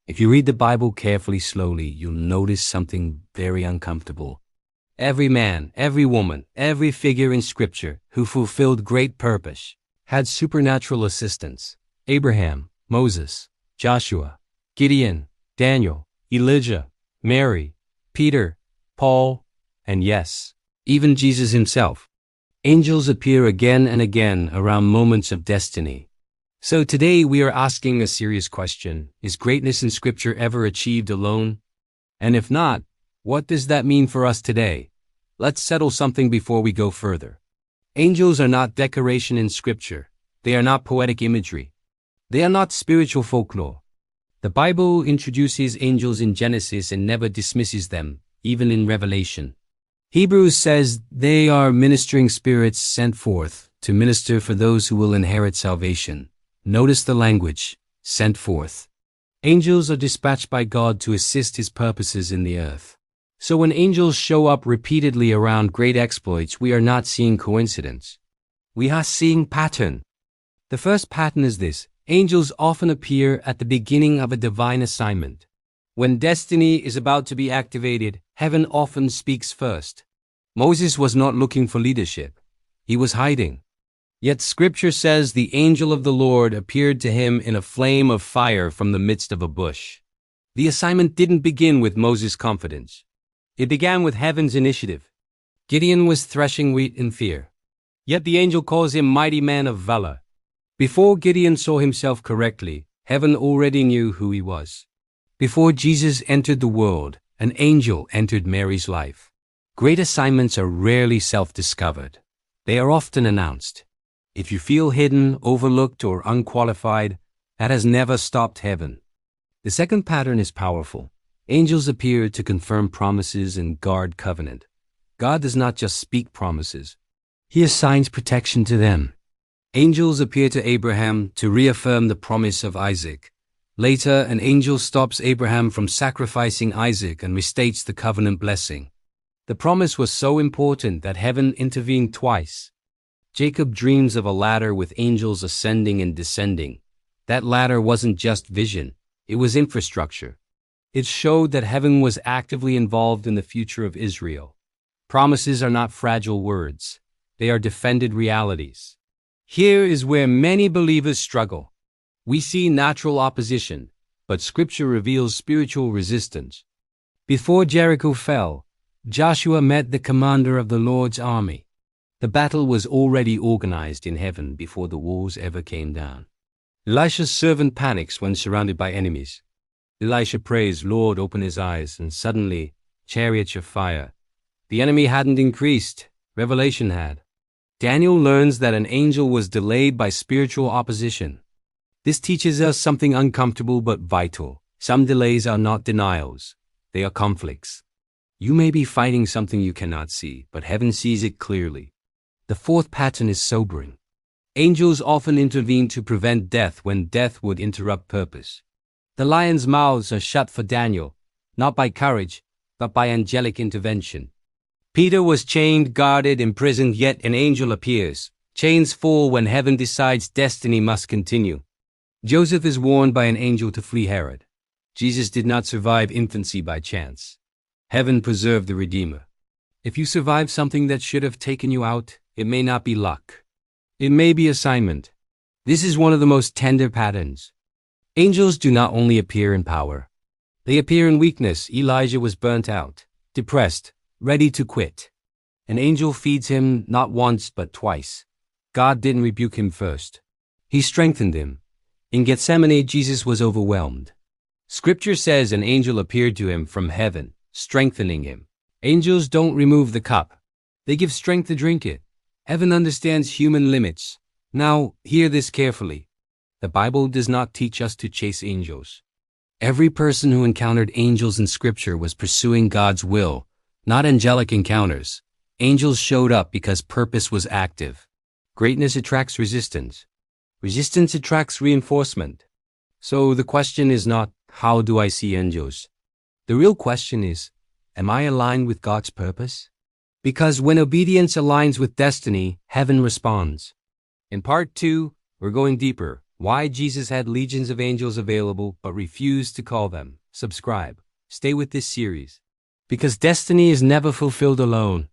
If you read the Bible carefully, slowly, you'll notice something very uncomfortable. Every man, every woman, every figure in Scripture who fulfilled great purpose had supernatural assistance. Abraham, Moses, Joshua, Gideon, Daniel, Elijah, Mary, Peter, Paul, and yes, even Jesus himself. Angels appear again and again around moments of destiny. So today we are asking a serious question. Is greatness in Scripture ever achieved alone? And if not, what does that mean for us today? Let's settle something before we go further. Angels are not decoration in Scripture. They are not poetic imagery. They are not spiritual folklore. The Bible introduces angels in Genesis and never dismisses them, even in Revelation. Hebrews says they are ministering spirits sent forth to minister for those who will inherit salvation. Notice the language, sent forth. Angels are dispatched by God to assist His purposes in the earth. So when angels show up repeatedly around great exploits, we are not seeing coincidence. We are seeing pattern. The first pattern is this: angels often appear at the beginning of a divine assignment. When destiny is about to be activated, heaven often speaks first. Moses was not looking for leadership. He was hiding. Yet Scripture says the angel of the Lord appeared to him in a flame of fire from the midst of a bush. The assignment didn't begin with Moses' confidence. It began with heaven's initiative. Gideon was threshing wheat in fear. Yet the angel calls him mighty man of valor. Before Gideon saw himself correctly, heaven already knew who he was. Before Jesus entered the world, an angel entered Mary's life. Great assignments are rarely self-discovered. They are often announced. If you feel hidden, overlooked, or unqualified, that has never stopped heaven. The second pattern is powerful. Angels appear to confirm promises and guard covenant. God does not just speak promises. He assigns protection to them. Angels appear to Abraham to reaffirm the promise of Isaac. Later, an angel stops Abraham from sacrificing Isaac and restates the covenant blessing. The promise was so important that heaven intervened twice. Jacob dreams of a ladder with angels ascending and descending. That ladder wasn't just vision, it was infrastructure. It showed that heaven was actively involved in the future of Israel. Promises are not fragile words. They are defended realities. Here is where many believers struggle. We see natural opposition, but Scripture reveals spiritual resistance. Before Jericho fell, Joshua met the commander of the Lord's army. The battle was already organized in heaven before the walls ever came down. Elisha's servant panics when surrounded by enemies. Elisha prays, "Lord, open his eyes," and suddenly, chariots of fire. The enemy hadn't increased, revelation had. Daniel learns that an angel was delayed by spiritual opposition. This teaches us something uncomfortable but vital. Some delays are not denials, they are conflicts. You may be fighting something you cannot see, but heaven sees it clearly. The fourth pattern is sobering. Angels often intervene to prevent death when death would interrupt purpose. The lions' mouths are shut for Daniel, not by courage, but by angelic intervention. Peter was chained, guarded, imprisoned, yet an angel appears. Chains fall when heaven decides destiny must continue. Joseph is warned by an angel to flee Herod. Jesus did not survive infancy by chance. Heaven preserved the Redeemer. If you survive something that should have taken you out, it may not be luck. It may be assignment. This is one of the most tender patterns. Angels do not only appear in power. They appear in weakness. Elijah was burnt out, depressed, ready to quit. An angel feeds him not once but twice. God didn't rebuke him first. He strengthened him. In Gethsemane, Jesus was overwhelmed. Scripture says an angel appeared to him from heaven, strengthening him. Angels don't remove the cup. They give strength to drink it. Heaven understands human limits. Now, hear this carefully. The Bible does not teach us to chase angels. Every person who encountered angels in Scripture was pursuing God's will, not angelic encounters. Angels showed up because purpose was active. Greatness attracts resistance. Resistance attracts reinforcement. So the question is not, how do I see angels? The real question is, am I aligned with God's purpose? Because when obedience aligns with destiny, heaven responds. In part 2, we're going deeper. Why Jesus had legions of angels available but refused to call them. Subscribe. Stay with this series. Because destiny is never fulfilled alone.